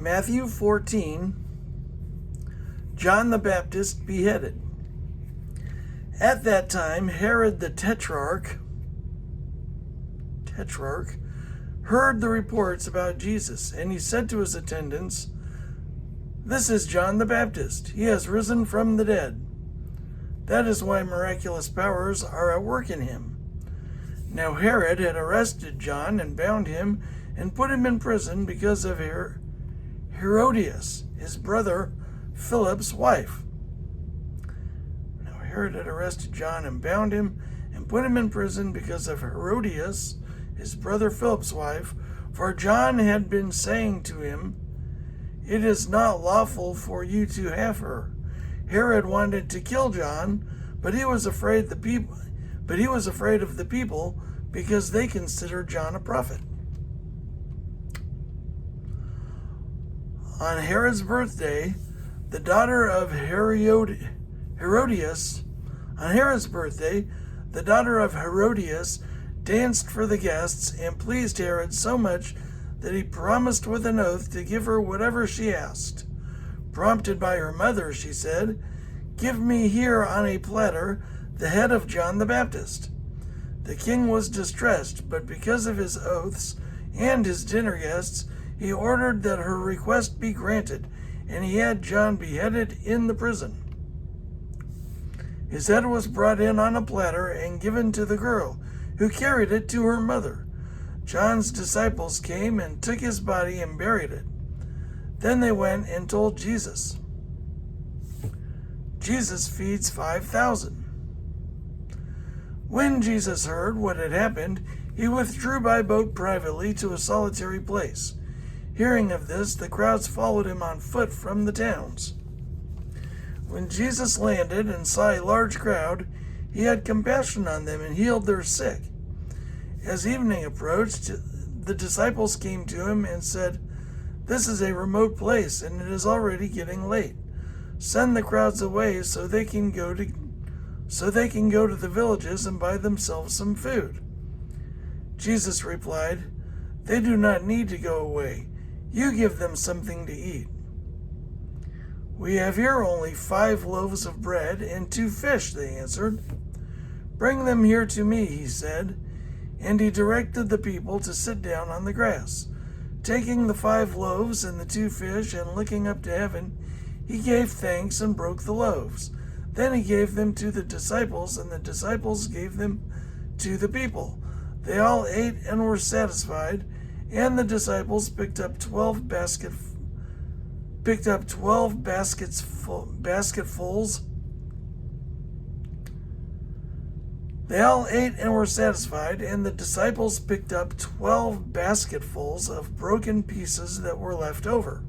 Matthew 14, John the Baptist beheaded. At that time, Herod the Tetrarch heard the reports about Jesus, and he said to his attendants, "This is John the Baptist. He has risen from the dead. That is why miraculous powers are at work in him." Now Herod had arrested John and bound him and put him in prison because of Herodias, his brother Philip's wife. Now Herod had arrested John and bound him and put him in prison because of Herodias, his brother Philip's wife, for John had been saying to him, "It is not lawful for you to have her." Herod wanted to kill John, but he was afraid of the people because they considered John a prophet. On Herod's birthday, the daughter of Herodias danced for the guests and pleased Herod so much that he promised with an oath to give her whatever she asked. Prompted by her mother, she said, "Give me here on a platter the head of John the Baptist." The king was distressed, but because of his oaths and his dinner guests, he ordered that her request be granted, and he had John beheaded in the prison. His head was brought in on a platter and given to the girl, who carried it to her mother. John's disciples came and took his body and buried it. Then they went and told Jesus. Jesus feeds 5,000. When Jesus heard what had happened, he withdrew by boat privately to a solitary place. Hearing of this, the crowds followed him on foot from the towns. When Jesus landed and saw a large crowd, he had compassion on them and healed their sick. As evening approached, the disciples came to him and said, "This is a remote place, and it is already getting late. Send the crowds away so they can go to the villages and buy themselves some food." Jesus replied, "They do not need to go away. You give them something to eat." "We have here only 5 loaves of bread and 2 fish," they answered. "Bring them here to me," he said, and he directed the people to sit down on the grass. Taking the 5 loaves and the 2 fish and looking up to heaven, he gave thanks and broke the loaves. Then he gave them to the disciples, and the disciples gave them to the people. They all ate and were satisfied, and the disciples picked up 12 basketfuls. They all ate and were satisfied, and the disciples picked up 12 basketfuls of broken pieces that were left over.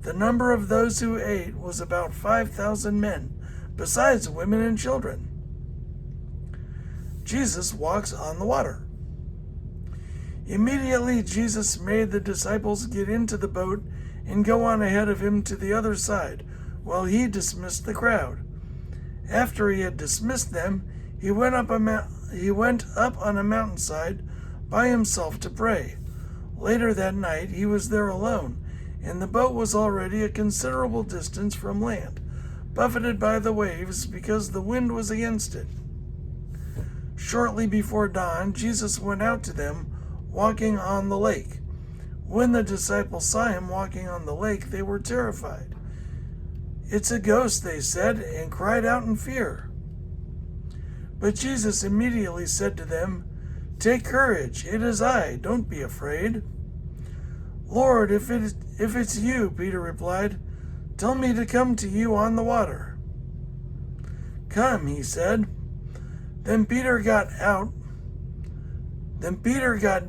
The number of those who ate was about 5,000 men, besides women and children. Jesus walks on the water. Immediately Jesus made the disciples get into the boat and go on ahead of him to the other side, while he dismissed the crowd. After he had dismissed them, he went up on a mountainside by himself to pray. Later that night he was there alone, and the boat was already a considerable distance from land, buffeted by the waves because the wind was against it. Shortly before dawn, Jesus went out to them, walking on the lake. When the disciples saw him walking on the lake, they were terrified. "It's a ghost," they said, and cried out in fear. But Jesus immediately said to them, "Take courage, it is I, don't be afraid." "Lord, if it's you," Peter replied, "tell me to come to you on the water." "Come," he said. Then Peter got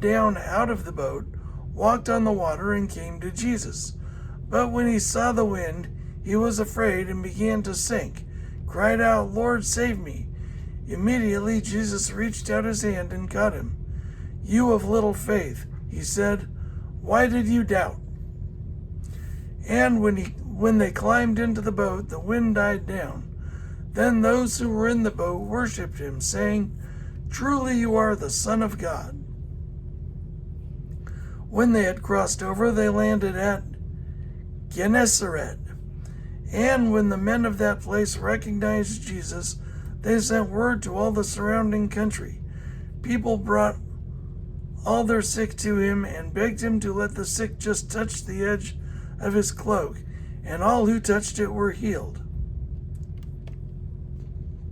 down out of the boat, walked on the water, and came to Jesus. But when he saw the wind, he was afraid and began to sink, cried out, "Lord, save me." Immediately Jesus reached out his hand and caught him. "You of little faith," he said, "why did you doubt?" And when they climbed into the boat, the wind died down. Then those who were in the boat worshipped him, saying, "Truly you are the Son of God." When they had crossed over, they landed at Gennesaret. And when the men of that place recognized Jesus, they sent word to all the surrounding country. People brought all their sick to him and begged him to let the sick just touch the edge of his cloak, and all who touched it were healed.